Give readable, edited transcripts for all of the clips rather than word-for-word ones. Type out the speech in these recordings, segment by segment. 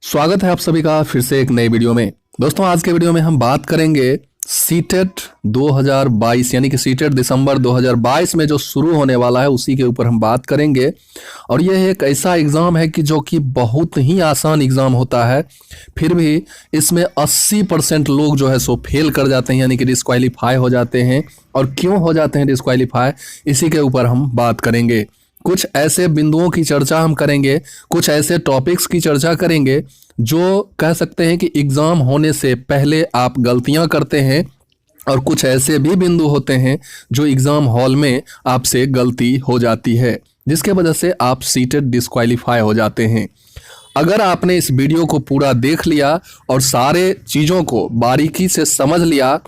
स्वागत है आप सभी का फिर से एक नई वीडियो में। दोस्तों आज के वीडियो में हम बात करेंगे सीटेट 2022 यानी कि सीटेट दिसंबर 2022 में जो शुरू होने वाला है उसी के ऊपर हम बात करेंगे। और यह एक ऐसा एग्ज़ाम है कि जो कि बहुत ही आसान एग्ज़ाम होता है, फिर भी इसमें 80% लोग जो है सो फेल कर जाते हैं यानी कि डिस्क्वालीफाई हो जाते हैं। और क्यों हो जाते हैं डिस्क्वालीफाई, इसी के ऊपर हम बात करेंगे। कुछ ऐसे बिंदुओं की चर्चा हम करेंगे, कुछ ऐसे टॉपिक्स की चर्चा करेंगे जो कह सकते हैं कि एग्ज़ाम होने से पहले आप गलतियां करते हैं, और कुछ ऐसे भी बिंदु होते हैं जो एग्ज़ाम हॉल में आपसे गलती हो जाती है जिसके वजह से आप सीटेट डिस्क्वालीफाई हो जाते हैं। अगर आपने इस वीडियो को पूरा देख लिया और सारे चीज़ों को बारीकी से समझ लिया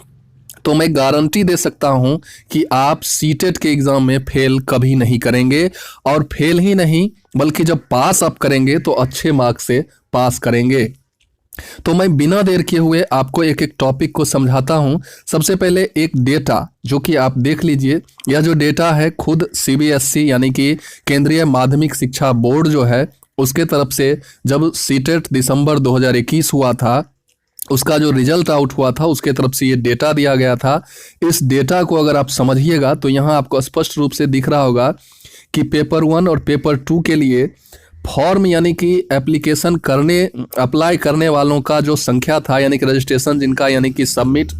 तो मैं गारंटी दे सकता हूं कि आप सीटेट के एग्ज़ाम में फेल कभी नहीं करेंगे। और फेल ही नहीं बल्कि जब पास आप करेंगे तो अच्छे मार्क्स से पास करेंगे। तो मैं बिना देर किए हुए आपको एक एक टॉपिक को समझाता हूं। सबसे पहले एक डेटा जो कि आप देख लीजिए, यह जो डेटा है खुद सीबीएसई यानी कि केंद्रीय माध्यमिक शिक्षा बोर्ड जो है उसके तरफ से जब सीटेट दिसंबर 2021 हुआ था उसका जो रिजल्ट आउट हुआ था उसके तरफ से ये डेटा दिया गया था। इस डेटा को अगर आप समझिएगा तो यहाँ आपको स्पष्ट रूप से दिख रहा होगा कि पेपर 1 और पेपर 2 के लिए फॉर्म यानी कि एप्लीकेशन अप्लाई करने वालों का जो संख्या था यानी कि रजिस्ट्रेशन जिनका यानी कि सबमिट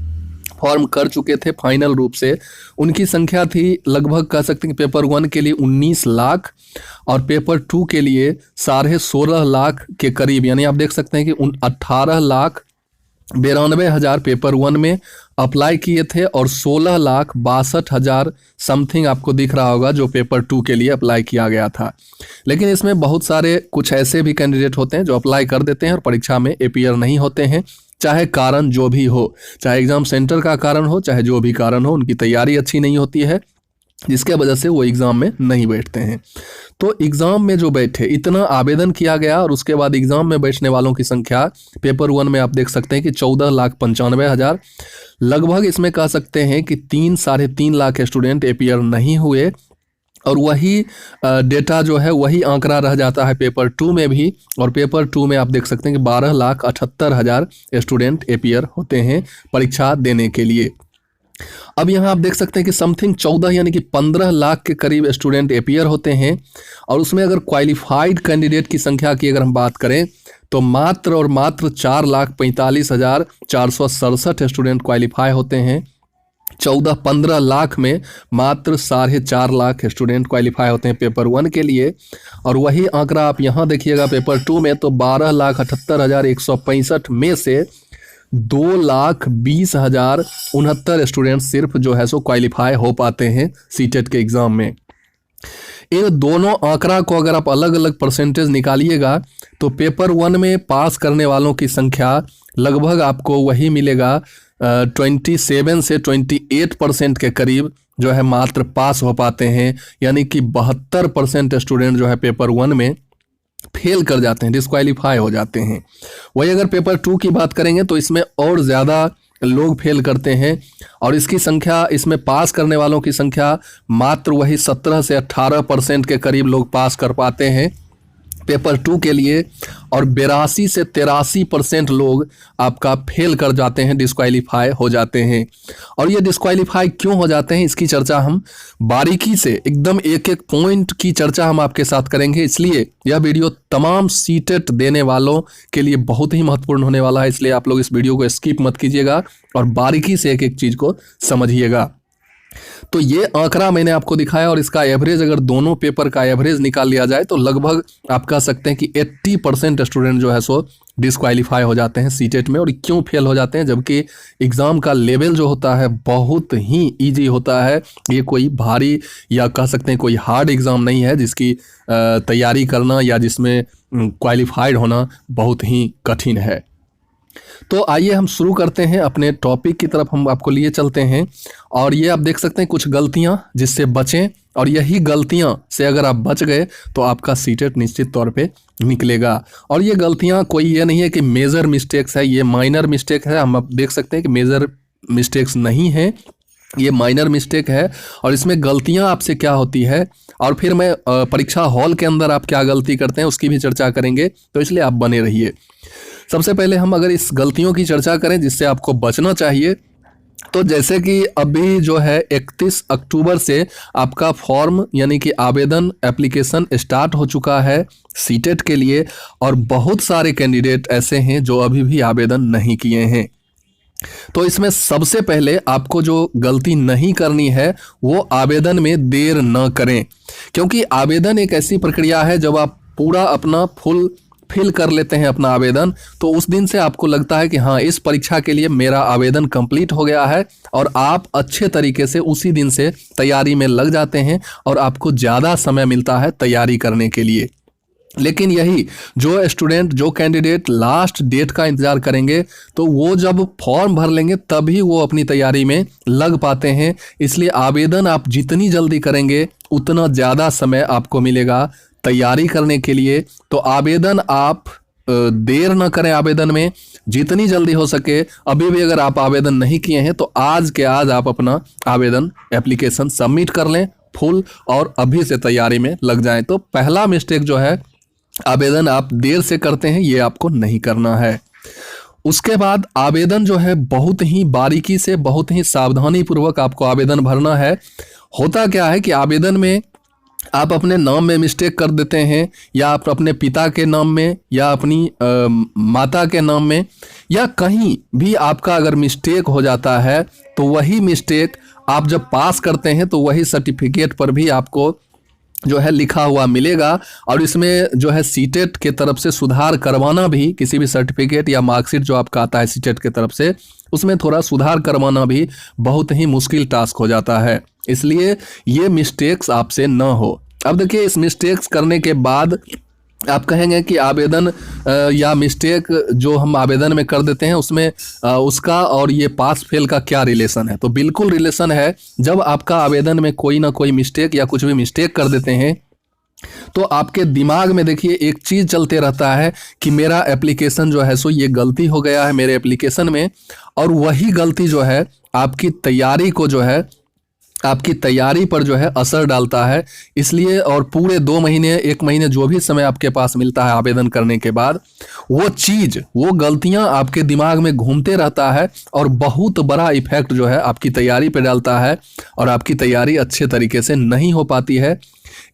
फॉर्म कर चुके थे फाइनल रूप से, उनकी संख्या थी लगभग कह सकते हैं कि पेपर 1 के लिए 19 लाख और पेपर 2 के लिए 16.5 लाख के करीब, यानी आप देख सकते हैं कि 18,92,000 पेपर 1 में अप्लाई किए थे और 16,62,000 समथिंग आपको दिख रहा होगा जो पेपर 2 के लिए अप्लाई किया गया था। लेकिन इसमें बहुत सारे कुछ ऐसे भी कैंडिडेट होते हैं जो अप्लाई कर देते हैं और परीक्षा में अपीयर नहीं होते हैं, चाहे कारण जो भी हो, चाहे एग्ज़ाम सेंटर का कारण हो, चाहे जो भी कारण हो, उनकी तैयारी अच्छी नहीं होती है जिसके वजह से वो एग्ज़ाम में नहीं बैठते हैं। तो एग्ज़ाम में जो बैठे, इतना आवेदन किया गया और उसके बाद एग्ज़ाम में बैठने वालों की संख्या पेपर 1 में आप देख सकते हैं कि 14,95,000 लगभग, इसमें कह सकते हैं कि 3-3.5 लाख स्टूडेंट अपीयर नहीं हुए। और वही डेटा जो है वही आंकड़ा रह जाता है पेपर 2 में भी, और पेपर 2 में आप देख सकते हैं कि 12,78,000 स्टूडेंट अपीयर होते हैं परीक्षा देने के लिए। अब यहाँ आप देख सकते हैं कि समथिंग 14 यानी कि 15 लाख के करीब स्टूडेंट अपीयर होते हैं। और उसमें अगर क्वालिफाइड कैंडिडेट की संख्या की अगर हम बात करें तो मात्र और मात्र 4,45,467 स्टूडेंट क्वालिफाई होते हैं। 14-15 लाख में मात्र 4.5 लाख स्टूडेंट क्वालिफाई होते हैं पेपर 1 के लिए। और वही आंकड़ा आप यहाँ देखिएगा पेपर 2 में तो 12,78,165 में से 2,20,069 स्टूडेंट सिर्फ जो है सो क्वालिफाई हो पाते हैं सीटेट के एग्ज़ाम में। इन दोनों आंकड़ा को अगर आप अलग अलग परसेंटेज निकालिएगा तो पेपर 1 में पास करने वालों की संख्या लगभग आपको वही मिलेगा 27 से 28% के करीब जो है मात्र पास हो पाते हैं, यानी कि 72% स्टूडेंट जो है पेपर 1 में फेल कर जाते हैं, डिस्क्वालीफाई हो जाते हैं। वही अगर पेपर 2 की बात करेंगे तो इसमें और ज़्यादा लोग फेल करते हैं और इसकी संख्या, इसमें पास करने वालों की संख्या मात्र वही 17 से 18% के करीब लोग पास कर पाते हैं पेपर 2 के लिए। और 82 से 83% लोग आपका फेल कर जाते हैं, डिस्क्वालीफाई हो जाते हैं। और ये डिस्क्वालीफाई क्यों हो जाते हैं इसकी चर्चा हम बारीकी से एकदम एक एक पॉइंट की चर्चा हम आपके साथ करेंगे। इसलिए यह वीडियो तमाम सीटेट देने वालों के लिए बहुत ही महत्वपूर्ण होने वाला है, इसलिए आप लोग इस वीडियो को स्किप मत कीजिएगा और बारीकी से एक एक चीज़ को समझिएगा। तो ये आंकड़ा मैंने आपको दिखाया और इसका एवरेज, अगर दोनों पेपर का एवरेज निकाल लिया जाए तो लगभग आप कह सकते हैं कि 80% स्टूडेंट जो है सो डिस्क्वालीफाई हो जाते हैं सीटेट में। और क्यों फेल हो जाते हैं, जबकि एग्ज़ाम का लेवल जो होता है बहुत ही इजी होता है। ये कोई भारी या कह सकते हैं कोई हार्ड एग्ज़ाम नहीं है जिसकी तैयारी करना या जिसमें क्वालिफाइड होना बहुत ही कठिन है। तो आइए हम शुरू करते हैं अपने टॉपिक की तरफ, हम आपको लिए चलते हैं। और ये आप देख सकते हैं कुछ गलतियां जिससे बचें, और यही गलतियां से अगर आप बच गए तो आपका सीटेट निश्चित तौर पे निकलेगा। और ये गलतियां कोई ये नहीं है कि मेजर मिस्टेक्स है, ये माइनर मिस्टेक है। हम अब देख सकते हैं कि मेजर मिस्टेक्स नहीं है, ये माइनर मिस्टेक है और इसमें गलतियां आपसे क्या होती है और फिर मैं परीक्षा हॉल के अंदर आप क्या गलती करते हैं उसकी भी चर्चा करेंगे, तो इसलिए आप बने रहिए। सबसे पहले हम अगर इस गलतियों की चर्चा करें जिससे आपको बचना चाहिए, तो जैसे कि अभी जो है 31 अक्टूबर से आपका फॉर्म यानी कि आवेदन एप्लीकेशन स्टार्ट हो चुका है सीटेट के लिए, और बहुत सारे कैंडिडेट ऐसे हैं जो अभी भी आवेदन नहीं किए हैं। तो इसमें सबसे पहले आपको जो गलती नहीं करनी है वो आवेदन में देर न करें, क्योंकि आवेदन एक ऐसी प्रक्रिया है जब आप पूरा अपना फुल फिल कर लेते हैं अपना आवेदन, तो उस दिन से आपको लगता है कि हाँ इस परीक्षा के लिए मेरा आवेदन कंप्लीट हो गया है, और आप अच्छे तरीके से उसी दिन से तैयारी में लग जाते हैं और आपको ज़्यादा समय मिलता है तैयारी करने के लिए। लेकिन यही जो स्टूडेंट जो कैंडिडेट लास्ट डेट का इंतज़ार करेंगे, तो वो जब फॉर्म भर लेंगे तभी वो अपनी तैयारी में लग पाते हैं। इसलिए आवेदन आप जितनी जल्दी करेंगे उतना ज़्यादा समय आपको मिलेगा तैयारी करने के लिए। तो आवेदन आप देर न करें, आवेदन में जितनी जल्दी हो सके। अभी भी अगर आप आवेदन नहीं किए हैं तो आज के आज आप अपना आवेदन एप्लीकेशन सबमिट कर लें फुल, और अभी से तैयारी में लग जाएं। तो पहला मिस्टेक जो है, आवेदन आप देर से करते हैं, ये आपको नहीं करना है। उसके बाद आवेदन जो है बहुत ही बारीकी से, बहुत ही सावधानी पूर्वक आपको आवेदन भरना है। होता क्या है कि आवेदन में आप अपने नाम में मिस्टेक कर देते हैं, या आप अपने पिता के नाम में, या अपनी माता के नाम में, या कहीं भी आपका अगर मिस्टेक हो जाता है तो वही मिस्टेक आप जब पास करते हैं तो वही सर्टिफिकेट पर भी आपको जो है लिखा हुआ मिलेगा। और इसमें जो है सीटेट के तरफ से सुधार करवाना भी, किसी भी सर्टिफिकेट या मार्कशीट जो आपका आता है सीटेट के तरफ से, उसमें थोड़ा सुधार करवाना भी बहुत ही मुश्किल टास्क हो जाता है। इसलिए ये मिस्टेक्स आपसे ना हो। अब देखिए, इस मिस्टेक्स करने के बाद आप कहेंगे कि आवेदन या मिस्टेक जो हम आवेदन में कर देते हैं उसमें उसका और ये पास फेल का क्या रिलेशन है। तो बिल्कुल रिलेशन है। जब आपका आवेदन में कोई ना कोई मिस्टेक या कुछ भी मिस्टेक कर देते हैं तो आपके दिमाग में देखिए एक चीज़ चलते रहता है कि मेरा एप्लीकेशन जो है सो ये गलती हो गया है मेरे एप्लीकेशन में, और वही गलती जो है आपकी तैयारी को जो है, आपकी तैयारी पर जो है असर डालता है। इसलिए और पूरे 2 महीने 1 महीने जो भी समय आपके पास मिलता है आवेदन करने के बाद, वो चीज़, वो गलतियां आपके दिमाग में घूमते रहता है और बहुत बड़ा इफेक्ट जो है आपकी तैयारी पे डालता है, और आपकी तैयारी अच्छे तरीके से नहीं हो पाती है।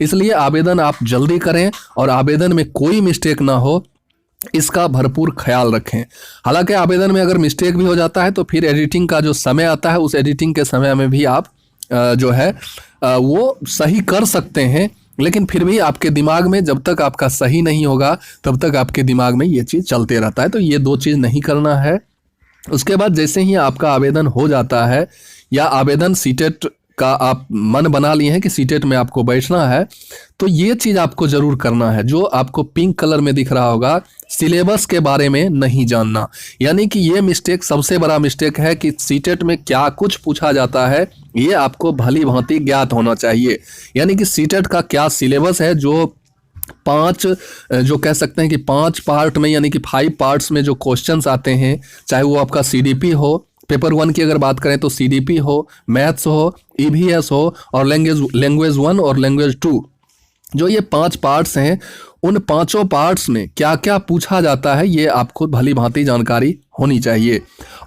इसलिए आवेदन आप जल्दी करें और आवेदन में कोई मिस्टेक ना हो, इसका भरपूर ख्याल रखें। हालांकि आवेदन में अगर मिस्टेक भी हो जाता है तो फिर एडिटिंग का जो समय आता है उस एडिटिंग के समय में भी आप जो है वो सही कर सकते हैं, लेकिन फिर भी आपके दिमाग में जब तक आपका सही नहीं होगा तब तक आपके दिमाग में ये चीज़ चलते रहता है। तो ये 2 चीज़ नहीं करना है। उसके बाद जैसे ही आपका आवेदन हो जाता है, या आवेदन सीटेट का आप मन बना लिए हैं कि सीटेट में आपको बैठना है, तो ये चीज़ आपको ज़रूर करना है जो आपको पिंक कलर में दिख रहा होगा, सिलेबस के बारे में नहीं जानना। यानी कि ये मिस्टेक सबसे बड़ा मिस्टेक है कि सीटेट में क्या कुछ पूछा जाता है ये आपको भली भांति ज्ञात होना चाहिए। यानी कि सीटेट का क्या सिलेबस है, जो 5 जो कह सकते हैं कि 5 पार्ट में, यानी कि 5 पार्ट्स में जो क्वेश्चंस आते हैं, चाहे वो आपका सीडीपी हो, पेपर 1 की अगर बात करें तो सीडीपी हो, मैथ्स हो, ईवीएस हो, और लैंग्वेज 1 और लैंग्वेज 2, जो ये 5 पार्ट्स हैं, उन 5 पार्ट्स में क्या क्या पूछा जाता है ये आपको भली भांति जानकारी होनी चाहिए।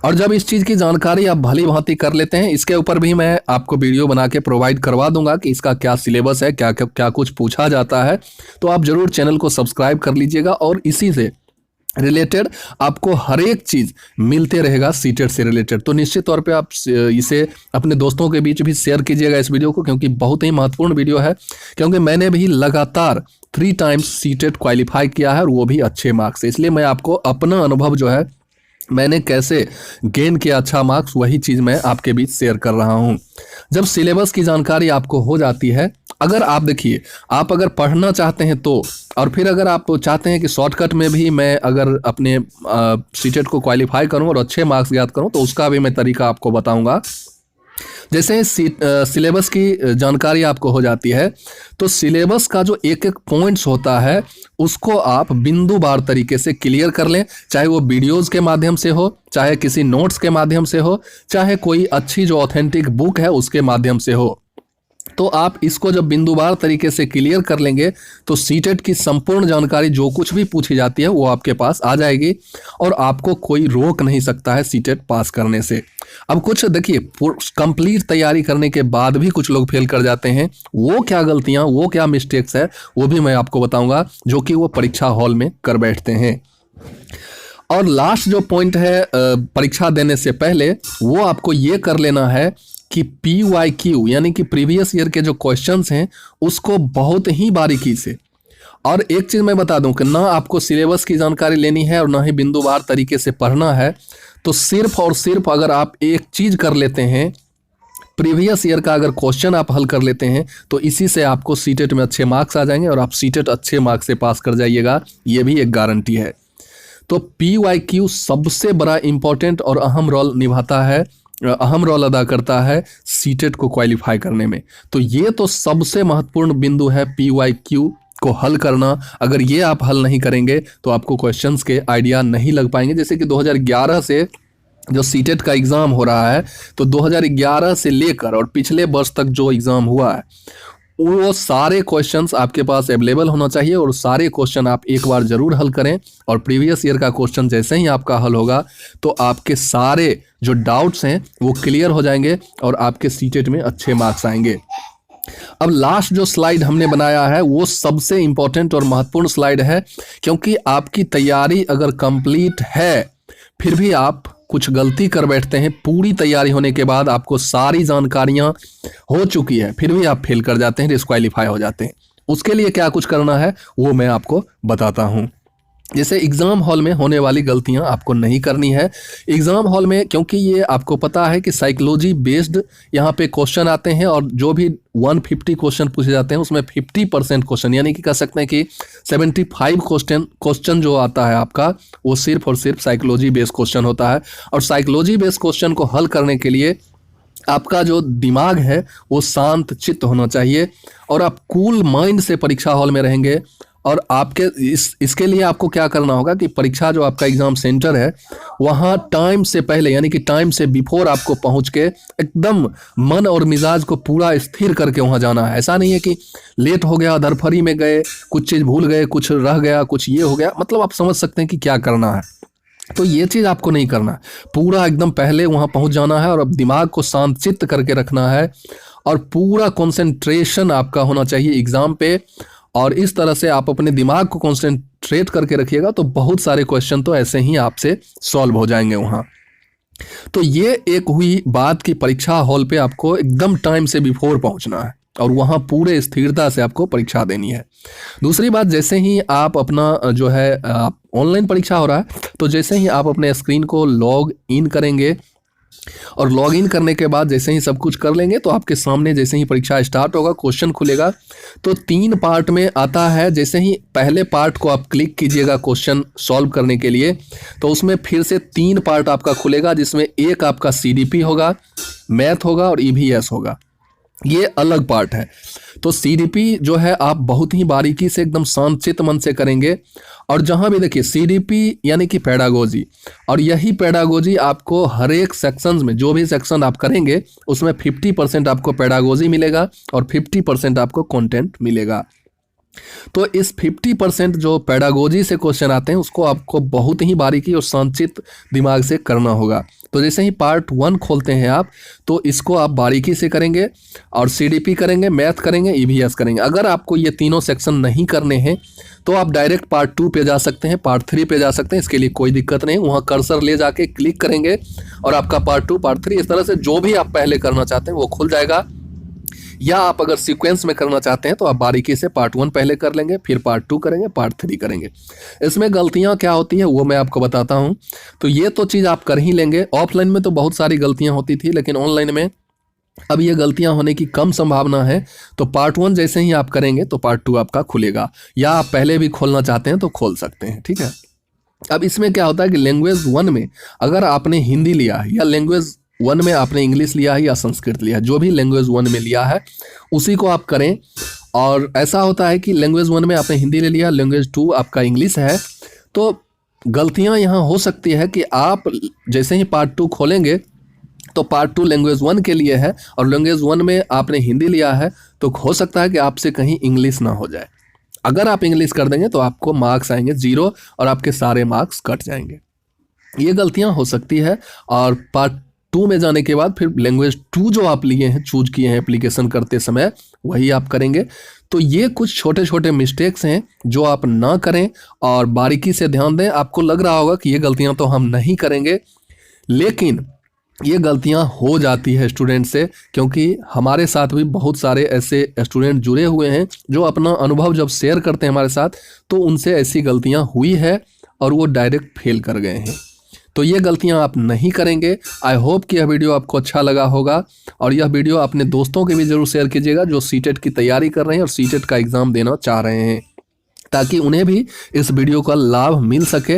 और जब इस चीज़ की जानकारी आप भली भांति कर लेते हैं, इसके ऊपर भी मैं आपको वीडियो बना के प्रोवाइड करवा दूंगा कि इसका क्या सिलेबस है, क्या क्या क्या कुछ पूछा जाता है। तो आप ज़रूर चैनल को सब्सक्राइब कर लीजिएगा, और इसी से रिलेटेड आपको हर एक चीज़ मिलते रहेगा सीटेट से रिलेटेड। तो निश्चित तौर पे आप इसे अपने दोस्तों के बीच भी शेयर कीजिएगा इस वीडियो को, क्योंकि बहुत ही महत्वपूर्ण वीडियो है। क्योंकि मैंने भी लगातार 3 टाइम्स सीटेट क्वालिफाई किया है, और वो भी अच्छे मार्क्स से। इसलिए मैं आपको अपना अनुभव जो है, मैंने कैसे गेन किया अच्छा मार्क्स, वही चीज़ मैं आपके बीच शेयर कर रहा हूँ। जब सिलेबस की जानकारी आपको हो जाती है, अगर आप देखिए, आप अगर पढ़ना चाहते हैं तो, और फिर अगर आप चाहते हैं कि शॉर्टकट में भी मैं अगर अपने सीटेट को क्वालिफाई करूं और अच्छे मार्क्स याद करूं, तो उसका भी मैं तरीका आपको बताऊंगा। जैसे सिलेबस की जानकारी आपको हो जाती है, तो सिलेबस का जो एक एक पॉइंट्स होता है उसको आप बिंदुवार तरीके से क्लियर कर लें, चाहे वो वीडियोज़ के माध्यम से हो, चाहे किसी नोट्स के माध्यम से हो, चाहे कोई अच्छी जो ऑथेंटिक बुक है उसके माध्यम से हो। तो आप इसको जब बिंदुवार तरीके से क्लियर कर लेंगे तो सीटेट की संपूर्ण जानकारी जो कुछ भी पूछी जाती है वो आपके पास आ जाएगी और आपको कोई रोक नहीं सकता है सीटेट पास करने से। अब कुछ देखिए, कंप्लीट तैयारी करने के बाद भी कुछ लोग फेल कर जाते हैं। वो क्या गलतियां, वो क्या मिस्टेक्स है, वो भी मैं आपको बताऊंगा जो कि वो परीक्षा हॉल में कर बैठते हैं। और लास्ट जो पॉइंट है परीक्षा देने से पहले, वो आपको ये कर लेना है कि PYQ यानी कि प्रीवियस ईयर के जो क्वेश्चंस हैं उसको बहुत ही बारीकी से, और एक चीज़ मैं बता दूं कि ना आपको सिलेबस की जानकारी लेनी है और ना ही बिंदुवार तरीके से पढ़ना है। तो सिर्फ और सिर्फ अगर आप एक चीज़ कर लेते हैं, प्रीवियस ईयर का अगर क्वेश्चन आप हल कर लेते हैं, तो इसी से आपको सीटेट में अच्छे मार्क्स आ जाएंगे और आप सीटेट अच्छे मार्क्स से पास कर जाइएगा, ये भी एक गारंटी है। तो PYQ सबसे बड़ा इंपॉर्टेंट और अहम रोल अदा करता है सीटेट को क्वालिफाई करने में। तो ये तो सबसे महत्वपूर्ण बिंदु है PYQ को हल करना। अगर ये आप हल नहीं करेंगे तो आपको क्वेश्चंस के आइडिया नहीं लग पाएंगे। जैसे कि 2011 से जो सीटेट का एग्ज़ाम हो रहा है, तो 2011 से लेकर और पिछले वर्ष तक जो एग्ज़ाम हुआ है वो सारे क्वेश्चंस आपके पास अवेलेबल होना चाहिए और सारे क्वेश्चन आप एक बार ज़रूर हल करें। और प्रीवियस ईयर का क्वेश्चन जैसे ही आपका हल होगा तो आपके सारे जो डाउट्स हैं वो क्लियर हो जाएंगे और आपके सीटेट में अच्छे मार्क्स आएंगे। अब लास्ट जो स्लाइड हमने बनाया है वो सबसे इंपॉर्टेंट और महत्वपूर्ण स्लाइड है, क्योंकि आपकी तैयारी अगर कंप्लीट है फिर भी आप कुछ गलती कर बैठते हैं, पूरी तैयारी होने के बाद आपको सारी जानकारियां हो चुकी है फिर भी आप फेल कर जाते हैं, डिस्क्वालीफाई हो जाते हैं। उसके लिए क्या कुछ करना है वो मैं आपको बताता हूं। जैसे एग्ज़ाम हॉल में होने वाली गलतियां आपको नहीं करनी है। एग्ज़ाम हॉल में, क्योंकि ये आपको पता है कि साइकोलॉजी बेस्ड यहाँ पे क्वेश्चन आते हैं और जो भी 150 क्वेश्चन पूछे जाते हैं उसमें 50% क्वेश्चन यानी कि कह सकते हैं कि 75 क्वेश्चन जो आता है आपका वो सिर्फ और सिर्फ साइकोलॉजी बेस्ड क्वेश्चन होता है। और साइकोलॉजी बेस्ड क्वेश्चन को हल करने के लिए आपका जो दिमाग है वो शांत चित्त होना चाहिए और आप कूल माइंड से परीक्षा हॉल में रहेंगे। और आपके इसके लिए आपको क्या करना होगा कि परीक्षा जो आपका एग्ज़ाम सेंटर है वहाँ टाइम से पहले यानी कि टाइम से बिफोर आपको पहुँच के एकदम मन और मिजाज को पूरा स्थिर करके वहाँ जाना है। ऐसा नहीं है कि लेट हो गया, धरफरी में गए, कुछ चीज़ भूल गए, कुछ रह गया, कुछ ये हो गया, मतलब आप समझ सकते हैं कि क्या करना है। तो ये चीज़ आपको नहीं करना, पूरा एकदम पहले वहाँ पहुँच जाना है और अब दिमाग को शांत चित्त करके रखना है और पूरा कंसंट्रेशन आपका होना चाहिए एग्ज़ाम पे। और इस तरह से आप अपने दिमाग को कंसंट्रेट करके रखिएगा तो बहुत सारे क्वेश्चन तो ऐसे ही आपसे सॉल्व हो जाएंगे वहाँ। तो ये एक हुई बात कि परीक्षा हॉल पे आपको एकदम टाइम से बिफोर पहुँचना है और वहाँ पूरे स्थिरता से आपको परीक्षा देनी है। दूसरी बात, जैसे ही आप अपना जो है ऑनलाइन परीक्षा हो रहा है तो जैसे ही आप अपने स्क्रीन को लॉग इन करेंगे और लॉग इन करने के बाद जैसे ही सब कुछ कर लेंगे तो आपके सामने जैसे ही परीक्षा स्टार्ट होगा, क्वेश्चन खुलेगा। तो 3 पार्ट में आता है। जैसे ही पहले पार्ट को आप क्लिक कीजिएगा क्वेश्चन सॉल्व करने के लिए, तो उसमें फिर से 3 पार्ट आपका खुलेगा, जिसमें एक आपका CDP होगा, मैथ होगा और EVS होगा। ये अलग पार्ट है। तो CDP जो है आप बहुत ही बारीकी से एकदम शांत मन से करेंगे। और जहाँ भी देखिए CDP यानी कि पेडागोजी, और यही पेडागोजी आपको हर एक सेक्शंस में जो भी सेक्शन आप करेंगे उसमें 50% आपको पेडागोजी मिलेगा और 50% आपको कंटेंट मिलेगा। तो इस 50% जो पेडागोजी से क्वेश्चन आते हैं उसको आपको बहुत ही बारीकी और संचित दिमाग से करना होगा। तो जैसे ही पार्ट 1 खोलते हैं आप तो इसको आप बारीकी से करेंगे और CDP करेंगे, मैथ करेंगे, EVS करेंगे। अगर आपको ये तीनों सेक्शन नहीं करने हैं तो आप डायरेक्ट पार्ट 2 पे जा सकते हैं, पार्ट 3 पे जा सकते हैं, इसके लिए कोई दिक्कत नहीं। वहाँ कर्सर ले जाके क्लिक करेंगे और आपका पार्ट 2, पार्ट 3 इस तरह से जो भी आप पहले करना चाहते हैं वो खुल जाएगा। या आप अगर सीक्वेंस में करना चाहते हैं तो आप बारीकी से पार्ट 1 पहले कर लेंगे, फिर पार्ट 2 करेंगे, पार्ट 3 करेंगे। इसमें गलतियां क्या होती है वो मैं आपको बताता हूं। तो ये तो चीज़ आप कर ही लेंगे। ऑफलाइन में तो बहुत सारी गलतियां होती थी, लेकिन ऑनलाइन में अब ये गलतियां होने की कम संभावना है। तो पार्ट 1 जैसे ही आप करेंगे तो पार्ट 2 आपका खुलेगा, या आप पहले भी खोलना चाहते हैं तो खोल सकते हैं, ठीक है। अब इसमें क्या होता है कि लैंग्वेज 1 में अगर आपने हिंदी लिया है या लैंग्वेज वन में आपने इंग्लिश लिया है या संस्कृत लिया है, जो भी लैंग्वेज वन में लिया है उसी को आप करें। और ऐसा होता है कि लैंग्वेज वन में आपने हिंदी ले लिया, लैंग्वेज टू आपका इंग्लिश है, तो गलतियां यहाँ हो सकती है कि आप जैसे ही पार्ट टू खोलेंगे तो पार्ट टू लैंग्वेज वन के लिए है और लैंग्वेज वन में आपने हिंदी लिया है, तो हो सकता है कि आपसे कहीं इंग्लिश ना हो जाए। अगर आप इंग्लिश कर देंगे तो आपको मार्क्स आएंगे 0 और आपके सारे मार्क्स कट जाएंगे। ये गलतियां हो सकती है। और पार्ट टू में जाने के बाद फिर लैंग्वेज टू जो आप लिए हैं, चूज किए हैं एप्लीकेशन करते समय, वही आप करेंगे। तो ये कुछ छोटे छोटे मिस्टेक्स हैं जो आप ना करें और बारीकी से ध्यान दें। आपको लग रहा होगा कि ये गलतियां तो हम नहीं करेंगे, लेकिन ये गलतियां हो जाती है स्टूडेंट से, क्योंकि हमारे साथ भी बहुत सारे ऐसे स्टूडेंट जुड़े हुए हैं जो अपना अनुभव जब शेयर करते हैं हमारे साथ, तो उनसे ऐसी गलतियां हुई है और वो डायरेक्ट फेल कर गए हैं। तो ये गलतियां आप नहीं करेंगे। आई होप कि यह वीडियो आपको अच्छा लगा होगा और यह वीडियो अपने दोस्तों के भी जरूर शेयर कीजिएगा जो सीटेट की तैयारी कर रहे हैं और सीटेट का एग्ज़ाम देना चाह रहे हैं, ताकि उन्हें भी इस वीडियो का लाभ मिल सके।